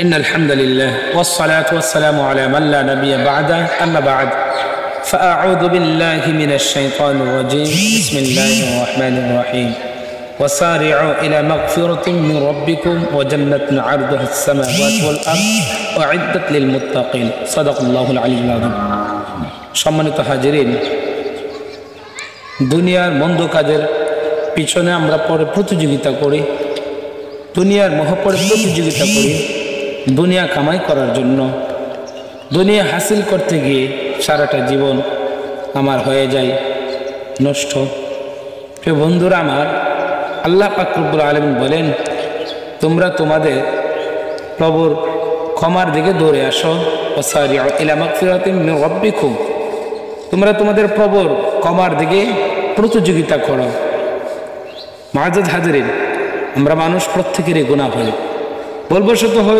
إن الحمد لله والصلاة والسلام على من لا نبي بعده أما بعد فأعوذ بالله من الشيطان الرجيم بسم الله الرحمن الرحيم وسارعوا إلى مغفرة من ربكم وجنة عرضها السماوات والأرض أعدت للمتقين صدق الله العلي العظيم সম্মানিত হাজিরিন দুনিয়ার মন্দ কাজের পিছনে আমরা পরে প্রতিযোগিতা করি দুনিয়ার মহাপরে প্রতিযোগিতা করি দুনিয়া কামাই করার জন্য দুনিয়া হাসিল করতে গিয়ে সারাটা জীবন আমার হয়ে যায় নষ্ট প্রিয় বন্ধুরা আমার আল্লাহ পাক রব্বুল আলামিন বলেন তোমরা তোমাদের প্রভুর ক্ষমার দিকে দৌড়ে আসো ওয়াসারিউ ইলা মাগফিরাতিন মিন রাব্বিকুম তোমরা তোমাদের প্রভুর ক্ষমার দিকে প্রতিযোগিতা করো মুআজ্জাজ হাজিরিন আমরা মানুষ প্রত্যেকেরই গুনাহ হয় বলবশত হয়